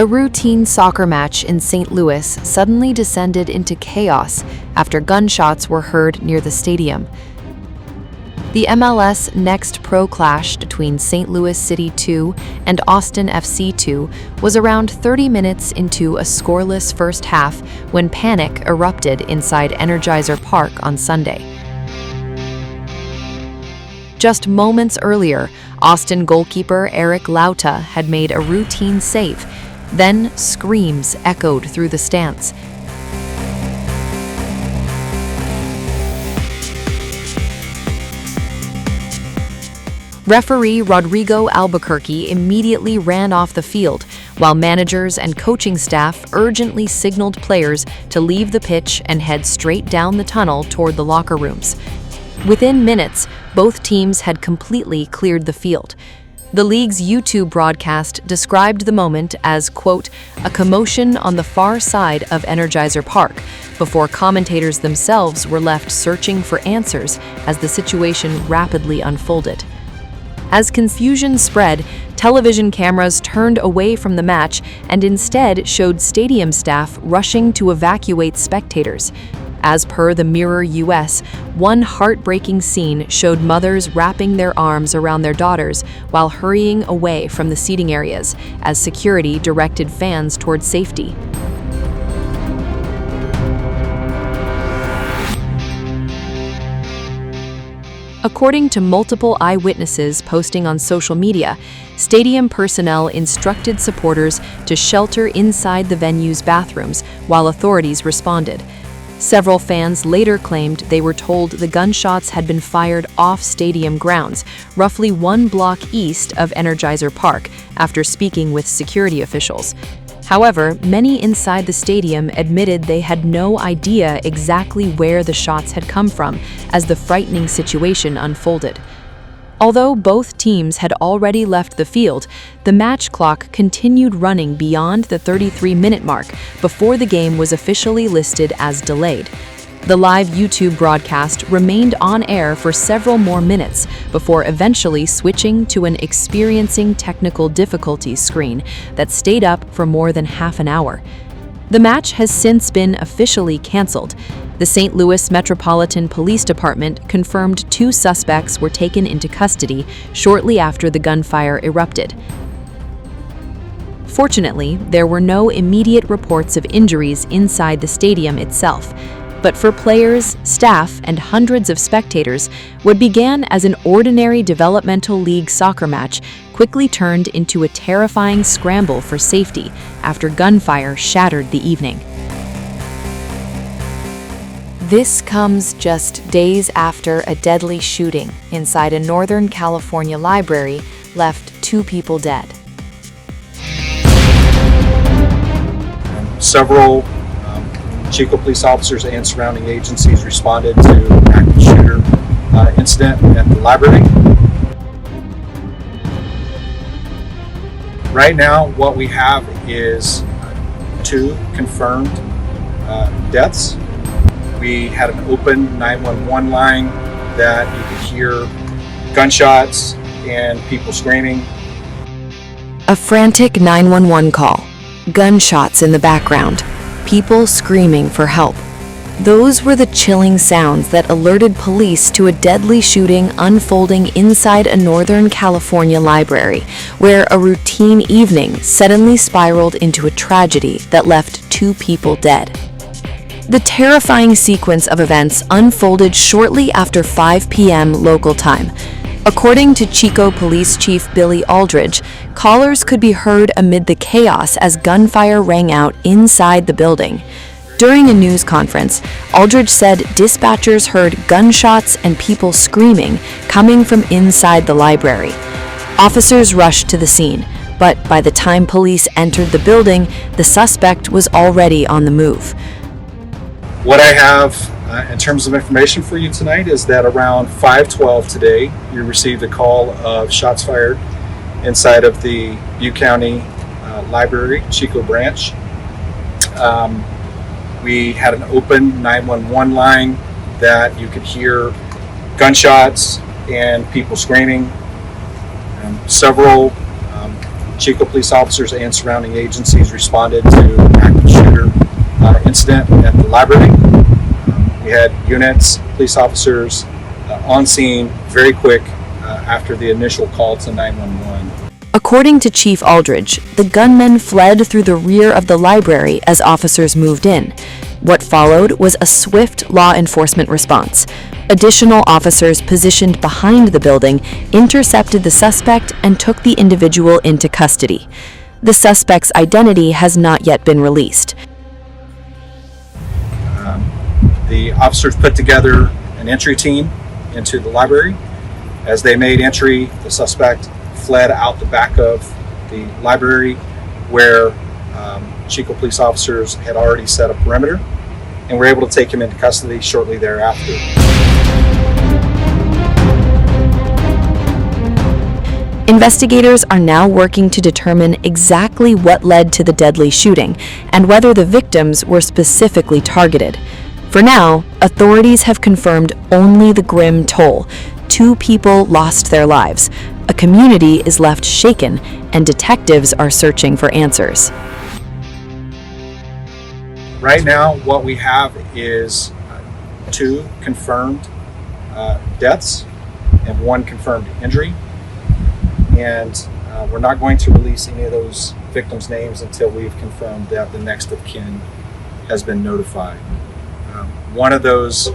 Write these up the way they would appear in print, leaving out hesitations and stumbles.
A routine soccer match in St. Louis suddenly descended into chaos after gunshots were heard near the stadium. The MLS NEXT Pro clash between St. Louis City 2 and Austin FC 2 was around 30 minutes into a scoreless first half when panic erupted inside Energizer Park on Sunday. Just moments earlier, Austin goalkeeper Eric Lauta had made a routine save. Then screams echoed through the stands. Referee Rodrigo Albuquerque immediately ran off the field, while managers and coaching staff urgently signaled players to leave the pitch and head straight down the tunnel toward the locker rooms. Within minutes, both teams had completely cleared the field. The league's YouTube broadcast described the moment as, quote, a commotion on the far side of Energizer Park, before commentators themselves were left searching for answers as the situation rapidly unfolded. As confusion spread, television cameras turned away from the match and instead showed stadium staff rushing to evacuate spectators. As per the Mirror US, one heartbreaking scene showed mothers wrapping their arms around their daughters while hurrying away from the seating areas as security directed fans toward safety. According to multiple eyewitnesses posting on social media, stadium personnel instructed supporters to shelter inside the venue's bathrooms while authorities responded. Several fans later claimed they were told the gunshots had been fired off stadium grounds, roughly 1 block east of Energizer Park, after speaking with security officials. However, many inside the stadium admitted they had no idea exactly where the shots had come from as the frightening situation unfolded. Although both teams had already left the field, the match clock continued running beyond the 33-minute mark before the game was officially listed as delayed. The live YouTube broadcast remained on air for several more minutes before eventually switching to an experiencing technical difficulties screen that stayed up for more than half an hour. The match has since been officially canceled. The St. Louis Metropolitan Police Department confirmed 2 suspects were taken into custody shortly after the gunfire erupted. Fortunately, there were no immediate reports of injuries inside the stadium itself, but for players, staff, and hundreds of spectators, what began as an ordinary developmental league soccer match quickly turned into a terrifying scramble for safety after gunfire shattered the evening. This comes just days after a deadly shooting inside a Northern California library left 2 people dead. Several Chico police officers and surrounding agencies responded to an active shooter incident at the library. Right now, what we have is 2 confirmed deaths. We had an open 911 line that you could hear gunshots and people screaming. A frantic 911 call, gunshots in the background, people screaming for help. Those were the chilling sounds that alerted police to a deadly shooting unfolding inside a Northern California library, where a routine evening suddenly spiraled into a tragedy that left 2 people dead. The terrifying sequence of events unfolded shortly after 5 p.m. local time. According to Chico Police Chief Billy Aldridge, callers could be heard amid the chaos as gunfire rang out inside the building. During a news conference, Aldridge said dispatchers heard gunshots and people screaming coming from inside the library. Officers rushed to the scene, but by the time police entered the building, the suspect was already on the move. What I have in terms of information for you tonight is that around 5:12 today, you received a call of shots fired inside of the Butte County Library, Chico branch. We had an open 911 line that you could hear gunshots and people screaming. Several Chico police officers and surrounding agencies responded to an active shooter incident at the library. We had units, police officers on scene very quick after the initial call to 911. According to Chief Aldridge, the gunmen fled through the rear of the library as officers moved in. What followed was a swift law enforcement response. Additional officers positioned behind the building intercepted the suspect and took the individual into custody. The suspect's identity has not yet been released. The officers put together an entry team into the library. As they made entry, the suspect fled out the back of the library where Chico police officers had already set a perimeter, and were able to take him into custody shortly thereafter. Investigators are now working to determine exactly what led to the deadly shooting and whether the victims were specifically targeted. For now, authorities have confirmed only the grim toll. 2 people lost their lives. A community is left shaken, and detectives are searching for answers. Right now, what we have is 2 confirmed deaths and 1 confirmed injury. And we're not going to release any of those victims' names until we've confirmed that the next of kin has been notified. One of those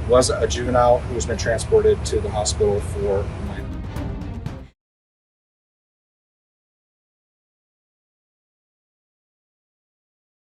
was a juvenile who has been transported to the hospital for